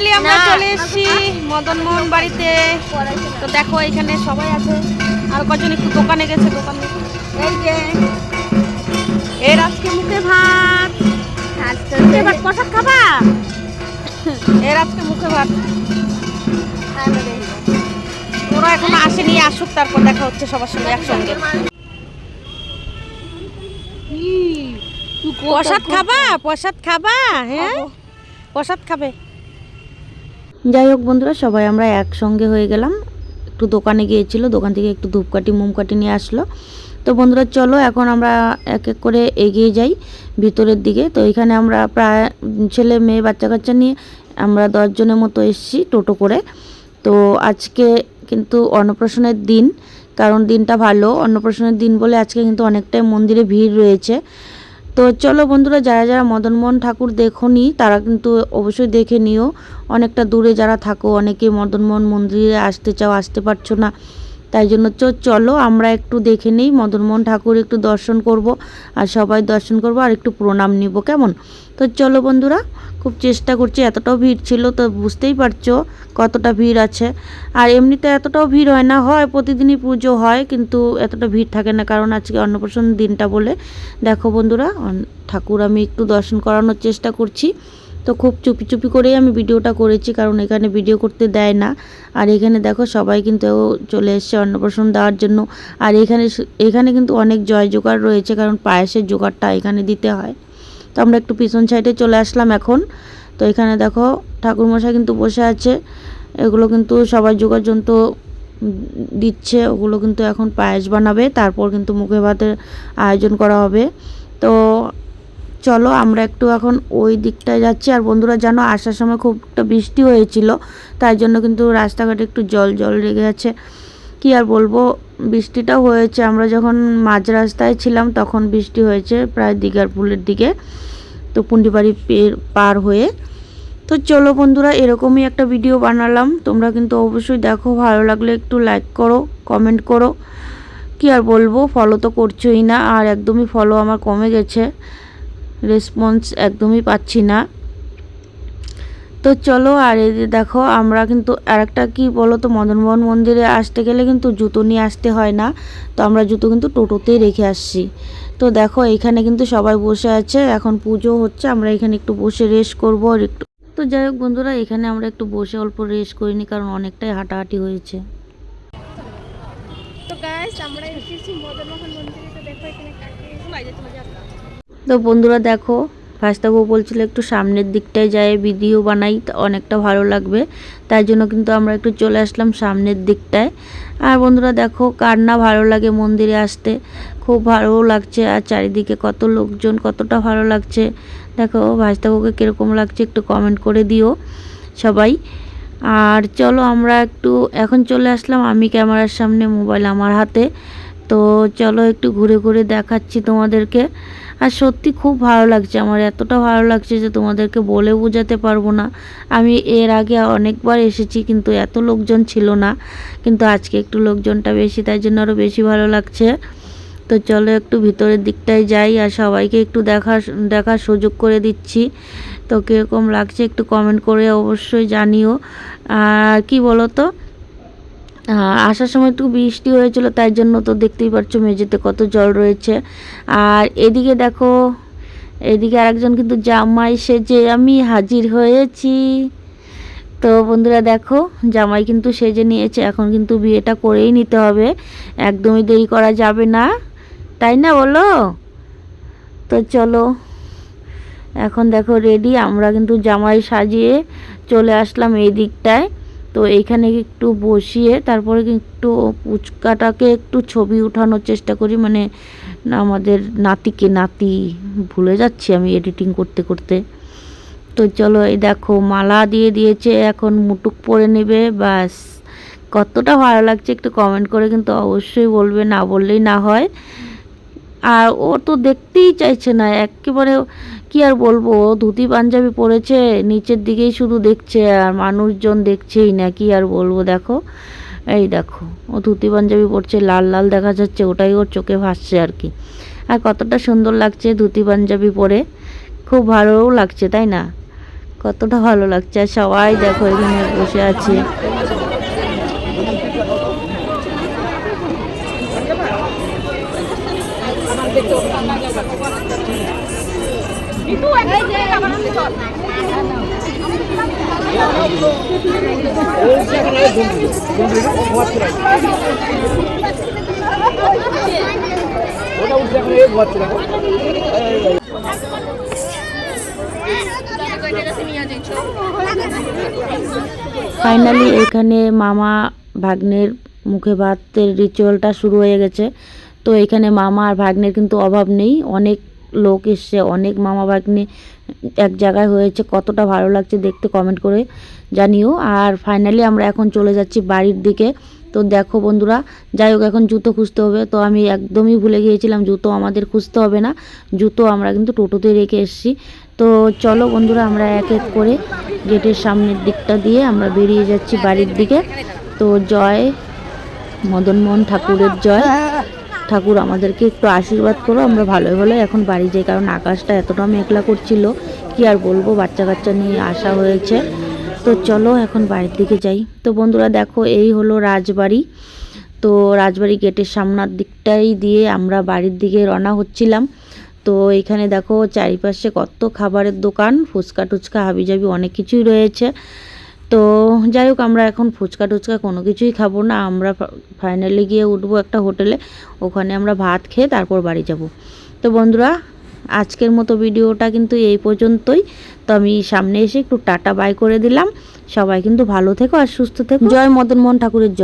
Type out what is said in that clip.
Finally আমরা চলে এসেছি মদন মোহন বাড়িতে। তো দেখো এখানে সবাই আছে, আর কজন একটু দোকানে গেছে। দোকানে এই যে এর আজকে মুখে ভাত, মুখে ভাত প্রসাদ খাবা? এর আজকে মুখে ভাত। ওরা এখন আসেনি, আসুক তারপর দেখা হচ্ছে সবার সঙ্গে একসঙ্গে। প্রসাদ খাবা? প্রসাদ খাবা? হ্যাঁ প্রসাদ খাবে। যাই হোক বন্ধুরা, সবাই আমরা একসঙ্গে হয়ে গেলাম। একটু দোকানে গিয়েছিল, দোকান থেকে একটু ধূপকাঠি মোমকাঠি নিয়ে আসলো। তো বন্ধুরা চলো এখন আমরা এক এক করে এগিয়ে যাই ভিতরের দিকে। তো এখানে আমরা প্রায় ছেলে মেয়ে বাচ্চা কাচ্চা নিয়ে আমরা 10 জনের মতো এসেছি টোটো করে। তো আজকে কিন্তু অন্নপ্রাশনের দিন, কারণ দিনটা ভালো, অন্নপ্রাশনের দিন বলে আজকে কিন্তু অনেকটাই মন্দিরে ভিড় রয়েছে। তো চলো বন্ধুরা, যারা যারা মদনমোহন ঠাকুর দেখোনি তারা কিন্তু অবশ্যই দেখে নিও। অনেকটা দূরে যারা থাকো, অনেকে মদনমোহন মন্দিরে আসতে চাও, আসতে পারছো না, তাই জন্য চলো আমরা একটু দেখে নিই মদনমোহন ঠাকুর, একটু দর্শন করব আর সবাই দর্শন করব আর একটু প্রণাম নিব, কেমন? তো চলো বন্ধুরা, খুব চেষ্টা করছি। এতটাও ভিড় ছিল তো বুঝতেই পারছো কতটা ভিড় আছে। আর এমনিতে এতটাও ভিড় হয় না, হয় প্রতিদিনই পুজো হয় কিন্তু এতটা ভিড় থাকে না, কারণ আজকে অন্নপ্রাশন দিনটা বলে। দেখো বন্ধুরা, ঠাকুর আমি একটু দর্শন করানোর চেষ্টা করছি। তো খুব চুপি চুপি করেই আমি ভিডিওটা করেছি, কারণ এখানে ভিডিও করতে দেয় না। আর এখানে দেখো সবাই কিন্তু চলে এসছে অন্নপ্রাশন দেওয়ার জন্য। আর এখানে কিন্তু অনেক জয় জোগাড় রয়েছে, কারণ পায়েসের জোগাড়টা এখানে দিতে হয়। তো আমরা একটু পিছন সাইডে চলে আসলাম এখন। তো এখানে দেখো ঠাকুরমশাই কিন্তু বসে আছে, এগুলো কিন্তু সবাই জোগাড় যন্ত্র দিচ্ছে, ওগুলো কিন্তু এখন পায়েস বানাবে, তারপর কিন্তু মুখে ভাতের আয়োজন করা হবে। তো চলো আমরা একটু এখন ওই দিকটায় যাচ্ছি। আর বন্ধুরা জানো, আসার সময় খুব একটা বৃষ্টি হয়েছিল, তাই জন্য কিন্তু রাস্তাঘাটে একটু জল জল লেগে আছে। কি আর বলবো, বৃষ্টিটাও হয়েছে। আমরা যখন মাঝ রাস্তায় ছিলাম তখন বৃষ্টি হয়েছে, প্রায় দিঘার পুলের দিকে, তো পুন্ডিবাড়ি পার হয়ে। তো চলো বন্ধুরা, এরকমই একটা ভিডিও বানালাম, তোমরা কিন্তু অবশ্যই দেখো। ভালো লাগলে একটু লাইক করো, কমেন্ট করো। কি আর বলবো, ফলো তো করছোই না, আর একদমই ফলো আমার কমে গেছে, রেসপন্স একদমই পাচ্ছি না। তো চলো, আর এই যে দেখো আমরা কিন্তু আরেকটা কি বলো তো, মদনমোহন মন্দিরে আসতে গেলে কিন্তু জুতো নিয়ে আসতে হয় না, তো আমরা জুতো কিন্তু টোটোতেই রেখে আসছি। তো দেখো এখানে কিন্তু সবাই বসে আছে, এখন পুজো হচ্ছে, আমরা এখানে একটু বসে রেস্ট করবো আর একটু। তো যাই হোক বন্ধুরা, এখানে আমরা একটু বসে অল্প রেস্ট করিনি, কারণ অনেকটাই হাঁটাহাঁটি হয়েছে। তো গাইস আমরা এসেছি মদনমোহন মন্দিরে। তো দেখো এখানে তো বন্ধুরা দেখো, ফাস্তাবু বলছিল একটু সামনের দিকটায় যায় ভিডিও বানাই, অনেকটা ভালো লাগবে, তাই জন্য কিন্তু আমরা একটু চলে আসলাম সামনের দিকটায়। আর বন্ধুরা দেখো, কার না ভালো লাগে মন্দিরে আসতে, খুব ভালো লাগছে। আর চারিদিকে কত লোকজন, কতটা ভালো লাগছে। দেখো ভাস্তাবুকে কীরকম লাগছে একটু কমেন্ট করে দিও সবাই। আর চলো আমরা একটু এখন চলে আসলাম আমি ক্যামেরার সামনে, মোবাইল আমার হাতে। তো চলো একটু ঘুরে ঘুরে দেখাচ্ছি তোমাদেরকে। আর সত্যি খুব ভালো লাগছে আমার, এতটা ভালো লাগছে যে তোমাদেরকে বলে বোঝাতে পারবো না। আমি এর আগে অনেকবার এসেছি কিন্তু এত লোকজন ছিল না, কিন্তু আজকে একটু লোকজনটা বেশি, তাই জন্য আরও বেশি ভালো লাগছে। তো চলো একটু ভিতরের দিকটায় যাই আর সবাইকে একটু দেখার সুযোগ করে দিচ্ছি। তো কীরকম লাগছে একটু কমেন্ট করে অবশ্যই জানিও। আর কি বলো তো, আসার সময় একটু বৃষ্টি হয়েছিল, তাই জন্য তো দেখতেই পাচ্ছ মেঝেতে কত জল রয়েছে। আর এদিকে দেখো, এদিকে আরেকজন কিন্তু জামাই সেজে আমি হাজির হয়েছি। তো বন্ধুরা দেখো, জামাই কিন্তু সেজে নিয়েছে, এখন কিন্তু বিয়েটা করেই নিতে হবে, একদমই দেরি করা যাবে না, তাই না বলো? তো চলো এখন দেখো রেডি, আমরা কিন্তু জামাই সাজিয়ে চলে আসলাম এই দিকটায়। তো এইখানে একটু বসিয়ে তারপরে একটু পুচকাটাকে একটু ছবি উঠানোর চেষ্টা করি, মানে আমাদের নাতি ভুলে যাচ্ছি আমি এডিটিং করতে করতে। তো চলো এই দেখো মালা দিয়ে দিয়েছে, এখন মুটুক পরে নেবে, ব্যাস। কতটা ভালো লাগছে একটু কমেন্ট করে কিন্তু অবশ্যই বলবে, না বললেই না হয়। আর ও তো দেখতেই চাইছে না একেবারে, কি আর বলবো, ধুতি পাঞ্জাবি পরেছে, নিচের দিকেই শুধু দেখছে আর মানুষজন দেখছেই না, কি আর বলবো। দেখো এই দেখো, ও ধুতি পাঞ্জাবি পরছে, লাল লাল দেখা যাচ্ছে, ওটাই ওর চোখে ভাসছে আর কি। আর কতটা সুন্দর লাগছে ধুতি পাঞ্জাবি পরে, খুব ভালোও লাগছে তাই না? কতটা ভালো লাগছে। আর সবাই দেখো এখানে বসে আছে। ফাইনালি এখানে মামা ভাগ্নের মুখে ভাতের রিচুয়ালটা শুরু হয়ে গেছে। তো এখানে মামা আর ভাগ্নের কিন্তু অভাব নেই, অনেক লোক এসছে, অনেক মামা ভাগ্নে এক জায়গায় হয়েছে। কতটা ভালো লাগছে দেখতে কমেন্ট করে জানিও। আর ফাইনালি আমরা এখন চলে যাচ্ছি বাড়ির দিকে। তো দেখো বন্ধুরা, যাই হোক এখন জুতো খুঁজতে হবে। তো আমি একদমই ভুলে গিয়েছিলাম জুতো আমাদের খুঁজতে হবে না, জুতো আমরা কিন্তু টোটোতে রেখে এসেছি। তো চলো বন্ধুরা, আমরা এক এক করে গেটের সামনের দিকটা দিয়ে আমরা বেরিয়ে যাচ্ছি বাড়ির দিকে। তো জয় মদনমোহন ঠাকুরের জয়। ঠাকুর আমাদেরকে একটু আশীর্বাদ করো, আমরা ভালোই ভালোই এখন বাড়ি যাই, কারণ আকাশটা এতটা মেঘলা করছিল কি আর বলবো, বাচ্চা কাচ্চা নিয়ে আসা হয়েছে। তো চলো এখন বাড়ির দিকে যাই। তো বন্ধুরা দেখো, এই হলো রাজবাড়ি। তো রাজবাড়ি গেটের সামনের দিকটাই দিয়ে আমরা বাড়ির দিকে রওনা হচ্ছিলাম। তো এখানে দেখো চারিপাশে কত খাবারের দোকান, ফুচকা টুচকা হাবিজাবি অনেক কিছুই রয়েছে। তো যাই হোক আমরা এখন ফুচকা টুচকা কোনো কিছুই খাবো না, আমরা ফাইনালি গিয়ে উঠবো একটা হোটেলে, ওখানে আমরা ভাত খেয়ে তারপর বাড়ি যাব। তো বন্ধুরা আজকের মতো ভিডিওটা কিন্তু এই পর্যন্তই। তো আমি সামনে এসে একটু টাটা বাই করে দিলাম। সবাই কিন্তু ভালো থেকো আর সুস্থ থেকো। জয় মদনমোহন ঠাকুরের জয়।